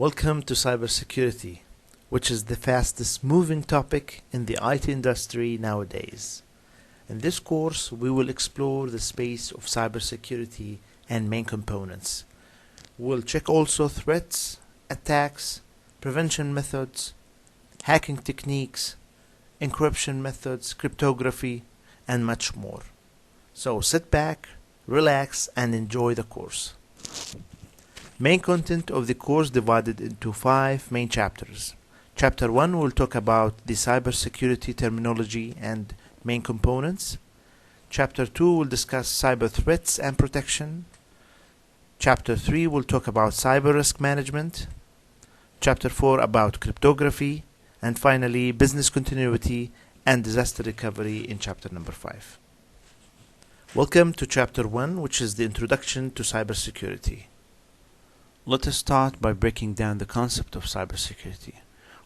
Welcome to cybersecurity, which is the fastest moving topic in the IT industry nowadays. In this course, we will explore the space of cybersecurity and main components. We'll check also threats, attacks, prevention methods, hacking techniques, encryption methods, cryptography, and much more. So sit back, relax, and enjoy the course. Main content of the course divided into 5 main chapters. Chapter 1 will talk about the cybersecurity terminology and main components. Chapter 2 will discuss cyber threats and protection. Chapter 3 will talk about cyber risk management. Chapter 4 about cryptography. And finally, business continuity and disaster recovery in chapter number 5. Welcome to chapter 1, which is the introduction to cybersecurity. Let us start by breaking down the concept of cybersecurity,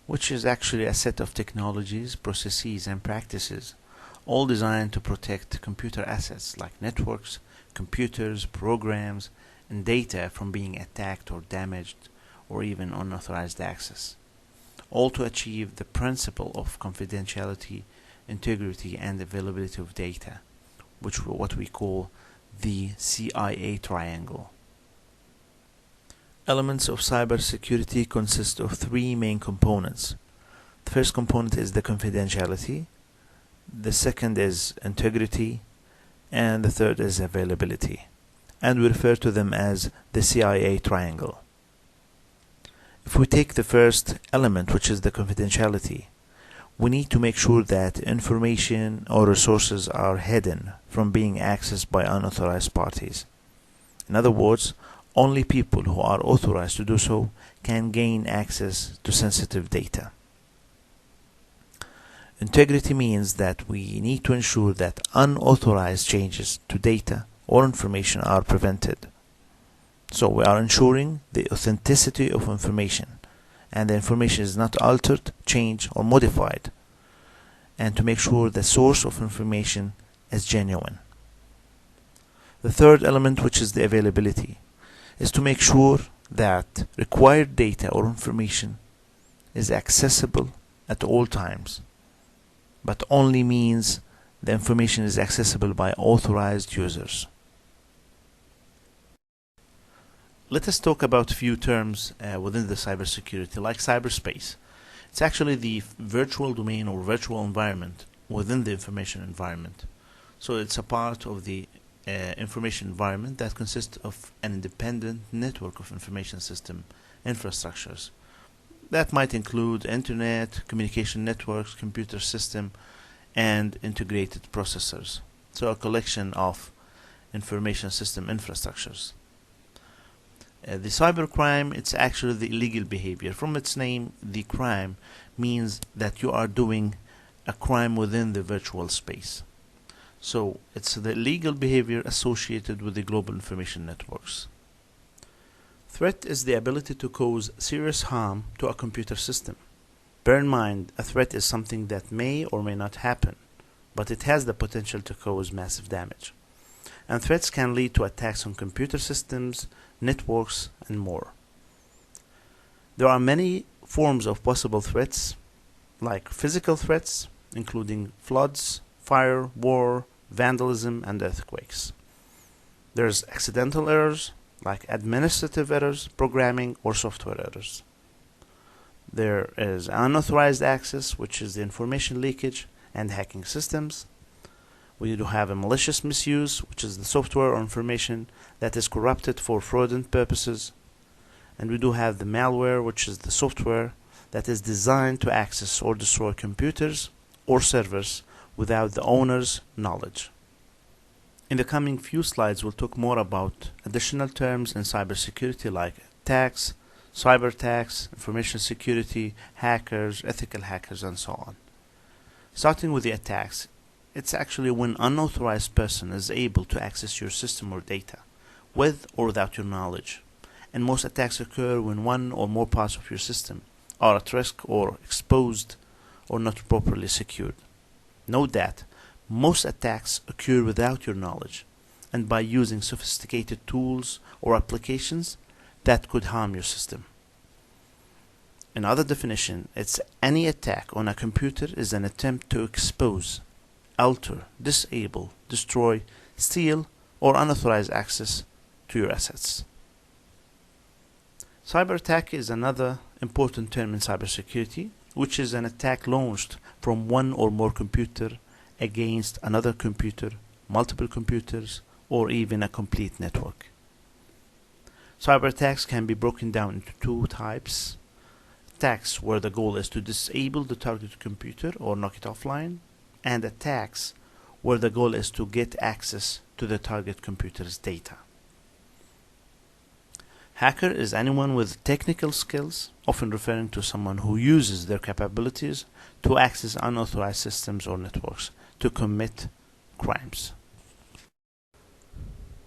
which is actually a set of technologies, processes, and practices, all designed to protect computer assets like networks, computers, programs, and data from being attacked or damaged or even unauthorized access, all to achieve the principle of confidentiality, integrity, and availability of data, which is what we call the CIA triangle. Elements of cybersecurity consist of 3 main components. The first component is the confidentiality, the second is integrity, and the third is availability, and we refer to them as the CIA triangle. If we take the first element, which is the confidentiality, we need to make sure that information or resources are hidden from being accessed by unauthorized parties. In other words, only people who are authorized to do so can gain access to sensitive data. Integrity means that we need to ensure that unauthorized changes to data or information are prevented. So we are ensuring the authenticity of information, and the information is not altered, changed, or modified, and to make sure the source of information is genuine. The third element, which is the availability, is to make sure that required data or information is accessible at all times, but only means the information is accessible by authorized users. Let us talk about a few terms within the cybersecurity, like cyberspace. It's actually the virtual domain or virtual environment within the information environment. So it's a part of the information environment that consists of an independent network of information system infrastructures. That might include internet, communication networks, computer system, and integrated processors. So a collection of information system infrastructures. The cybercrime, it's actually the illegal behavior. From its name, the crime means that you are doing a crime within the virtual space. So it's the illegal behavior associated with the global information networks. Threat is the ability to cause serious harm to a computer system. Bear in mind, a threat is something that may or may not happen, but it has the potential to cause massive damage. And threats can lead to attacks on computer systems, networks, and more. There are many forms of possible threats, like physical threats, including floods, fire, war, vandalism, and earthquakes. There's accidental errors, like administrative errors, programming, or software errors. There is unauthorized access, which is the information leakage and hacking systems. We do have a malicious misuse, which is the software or information that is corrupted for fraudulent purposes. And we do have the malware, which is the software that is designed to access or destroy computers or servers without the owner's knowledge. In the coming few slides, we'll talk more about additional terms in cybersecurity like attacks, cyber attacks, information security, hackers, ethical hackers, and so on. Starting with the attacks, it's actually when an unauthorized person is able to access your system or data, with or without your knowledge. And most attacks occur when one or more parts of your system are at risk or exposed or not properly secured. Note that most attacks occur without your knowledge and by using sophisticated tools or applications that could harm your system. Another definition, it's any attack on a computer is an attempt to expose, alter, disable, destroy, steal, or unauthorized access to your assets. Cyber attack is another important term in cybersecurity, which is an attack launched from one or more computer against another computer, multiple computers, or even a complete network. Cyber attacks can be broken down into two types. Attacks where the goal is to disable the target computer or knock it offline, and attacks where the goal is to get access to the target computer's data. Hacker is anyone with technical skills, often referring to someone who uses their capabilities to access unauthorized systems or networks to commit crimes.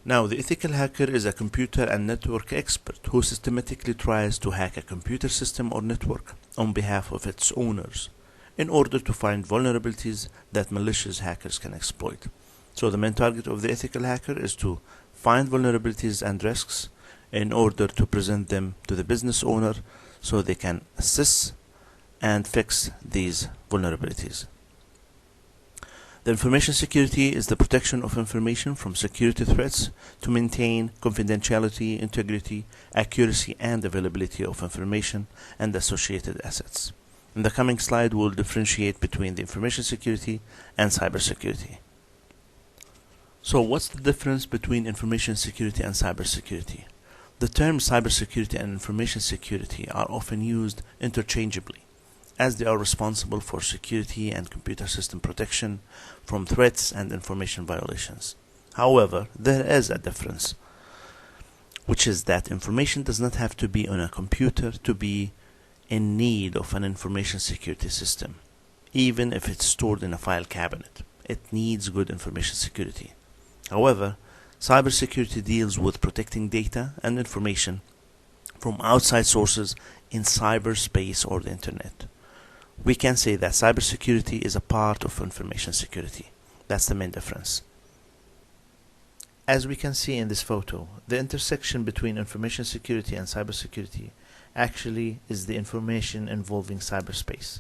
Now, the ethical hacker is a computer and network expert who systematically tries to hack a computer system or network on behalf of its owners in order to find vulnerabilities that malicious hackers can exploit. So the main target of the ethical hacker is to find vulnerabilities and risks in order to present them to the business owner so they can assess and fix these vulnerabilities. The information security is the protection of information from security threats to maintain confidentiality, integrity, accuracy, and availability of information and associated assets. In the coming slide, we'll differentiate between the information security and cybersecurity. So what's the difference between information security and cybersecurity? The terms cybersecurity and information security are often used interchangeably, as they are responsible for security and computer system protection from threats and information violations. However, there is a difference, which is that information does not have to be on a computer to be in need of an information security system, even if it's stored in a file cabinet. It needs good information security. However, cybersecurity deals with protecting data and information from outside sources in cyberspace or the internet. We can say that cybersecurity is a part of information security. That's the main difference. As we can see in this photo, the intersection between information security and cybersecurity actually is the information involving cyberspace.